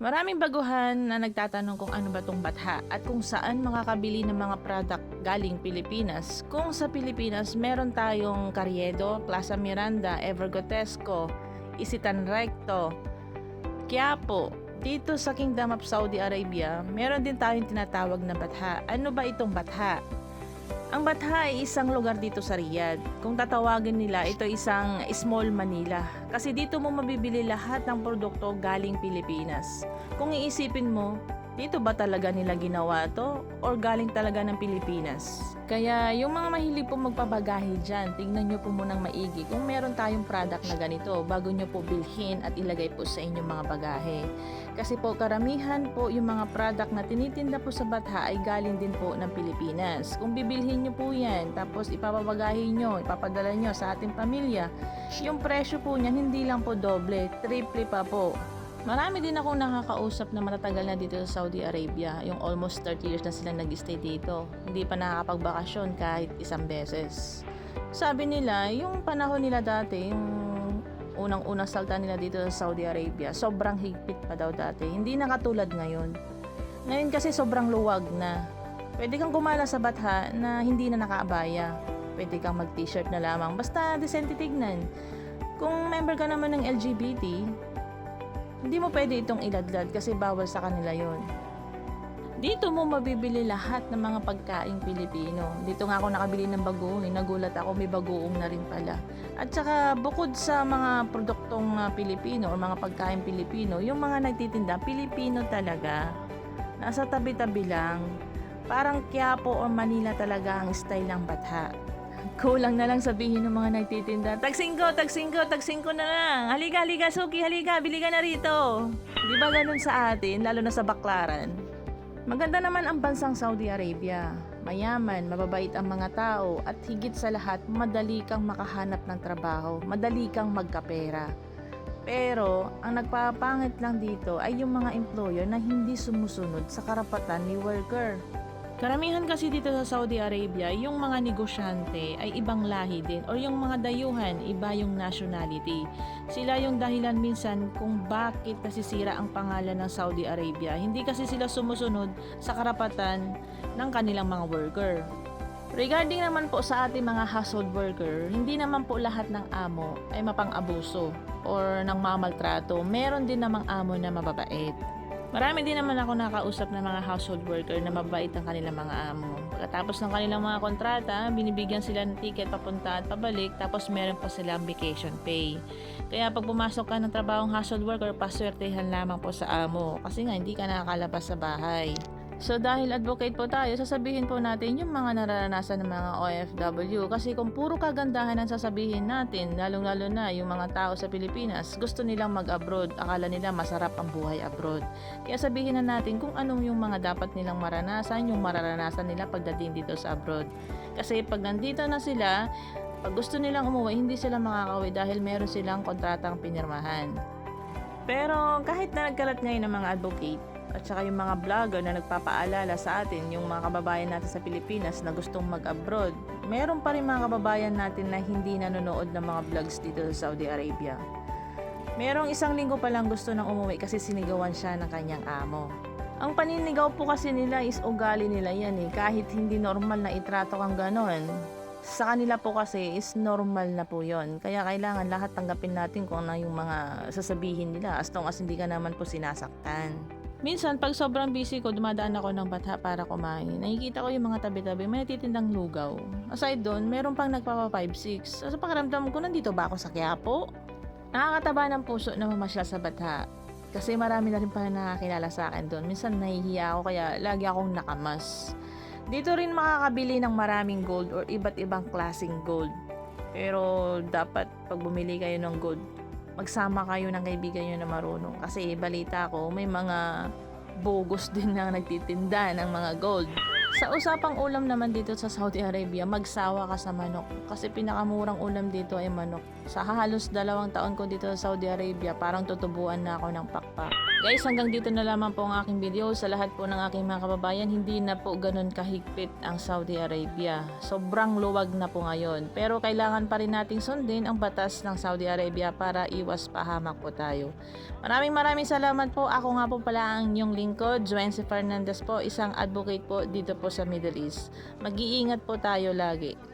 Maraming baguhan na nagtatanong kung ano ba tong batha at kung saan makakabili ng mga product galing Pilipinas. Kung sa Pilipinas, meron tayong Carriedo, Plaza Miranda, Evergotesco, Isitan Recto, Quiapo. Dito sa Kingdom of Saudi Arabia, meron din tayong tinatawag na batha. Ano ba itong batha? Ang Batha ay isang lugar dito sa Riyadh. Kung tatawagin nila, ito isang small Manila. Kasi dito mo mabibili lahat ng produkto galing Pilipinas. Kung iisipin mo, dito ba talaga nila ginawa to? Or galing talaga ng Pilipinas? Kaya yung mga mahilig po magpabagahe dyan, tingnan nyo po munang maigi kung meron tayong product na ganito bago nyo po bilhin at ilagay po sa inyong mga bagahe. Kasi po karamihan po yung mga product na tinitinda po sa Batha ay galing din po ng Pilipinas. Kung bibilhin nyo po yan, tapos ipapabagahin nyo, ipapadala nyo sa ating pamilya, yung presyo po niyan hindi lang po doble, triple pa po. Marami din akong nakakausap na matatagal na dito sa Saudi Arabia, yung almost 30 years na sila nag-stay dito. Hindi pa nakakapagbakasyon kahit isang beses. Sabi nila, yung panahon nila dati, yung unang-unang salta nila dito sa Saudi Arabia, sobrang higpit pa daw dati. Hindi na katulad ngayon. Ngayon kasi sobrang luwag na. Pwede kang gumala sa Batha na hindi na nakaabaya. Pwede kang mag-t-shirt na lamang. Basta decente tignan. Kung member ka naman ng LGBT, hindi mo pwede itong iladlad kasi bawal sa kanila yon. Dito mo mabibili lahat ng mga pagkaing Pilipino. Dito nga ako nakabili ng bagoong. Nagulat ako, may bagoong na rin pala. At saka bukod sa mga produktong Pilipino o mga pagkain Pilipino, yung mga nagtitinda, Pilipino talaga. Nasa tabi-tabi lang. Parang Quiapo o Manila talaga ang style ng Batha. Kulang na lang sabihin ng mga nagtitinda, tagsingko na lang. Halika, Suki, halika, bili ka na rito. Di ba ganun sa atin, lalo na sa Baklaran? Maganda naman ang bansang Saudi Arabia. Mayaman, mababait ang mga tao, at higit sa lahat, madali kang makahanap ng trabaho, madali kang magkapera. Pero, ang nagpapangit lang dito ay yung mga employer na hindi sumusunod sa karapatan ni worker. Karamihan kasi dito sa Saudi Arabia, yung mga negosyante ay ibang lahi din o yung mga dayuhan, iba yung nationality. Sila yung dahilan minsan kung bakit nasisira ang pangalan ng Saudi Arabia. Hindi kasi sila sumusunod sa karapatan ng kanilang mga worker. Regarding naman po sa ating mga household worker, hindi naman po lahat ng amo ay mapang-abuso or ng mamaltrato. Meron din namang amo na mababait. Marami din naman ako nakausap ng mga household worker na mabait ang kanilang mga amo. Pagkatapos ng kanilang mga kontrata, binibigyan sila ng ticket papunta at pabalik, tapos meron pa silang vacation pay. Kaya pag pumasok ka ng trabahong household worker, paswertehan lamang po sa amo kasi nga hindi ka nakakalabas sa bahay. So dahil advocate po tayo, sasabihin po natin yung mga nararanasan ng mga OFW, kasi kung puro kagandahan ang sasabihin natin, lalong-lalo na yung mga tao sa Pilipinas, gusto nilang mag-abroad, akala nila masarap ang buhay abroad. Kaya sabihin na natin kung anong yung mga dapat nilang maranasan, yung mararanasan nila pagdating dito sa abroad. Kasi pag nandito na sila, pag gusto nilang umuwi, hindi sila makakauwi dahil meron silang kontratang pinirmahan. Pero kahit na nagkalat ngayon ng mga advocate at saka yung mga vlogger na nagpapaalala sa atin, yung mga kababayan natin sa Pilipinas na gustong mag-abroad, meron pa rin mga kababayan natin na hindi nanonood ng mga vlogs dito sa Saudi Arabia. Merong isang linggo pa lang gusto nang umuwi kasi sinigawan siya ng kanyang amo. Ang paninigaw po kasi nila is ugali nila yan eh, kahit hindi normal na itrato kang ganon. Sa kanila po kasi is normal na po yon. Kaya kailangan lahat tanggapin natin kung ano yung mga sasabihin nila as long as hindi ka naman po sinasaktan. Minsan, pag sobrang busy ko, dumadaan ako ng Batha para kumain. Nakikita ko yung mga tabi-tabi, may natitindang lugaw. Aside doon, meron pang nagpapa 5-6. Sa pakiramdam ko, nandito ba ako sa Quiapo? Nakakataba ng puso na mamasyal sa Batha. Kasi marami na rin pala nakakilala sa akin doon. Minsan nahihiya ako kaya lagi akong nakamas. Dito rin makakabili ng maraming gold or iba't ibang klaseng gold. Pero dapat pag bumili kayo ng gold, magsama kayo ng kaibigan nyo na marunong. Kasi balita ko, may mga bogus din na nagtitinda ng mga gold. Sa usapang ulam naman dito sa Saudi Arabia, magsawa ka sa manok. Kasi pinakamurang ulam dito ay manok. Sa halos 2 taon ko dito sa Saudi Arabia, parang tutubuan na ako ng pa. Guys, hanggang dito na lamang po ang aking video. Sa lahat po ng aking mga kababayan, hindi na po ganun kahigpit ang Saudi Arabia. Sobrang luwag na po ngayon. Pero kailangan pa rin nating sundin ang batas ng Saudi Arabia para iwas pahamak po tayo. Maraming salamat po. Ako nga po pala ang inyong lingkod, Joency Fernandez po, isang advocate po dito po sa Middle East. Mag-iingat po tayo lagi.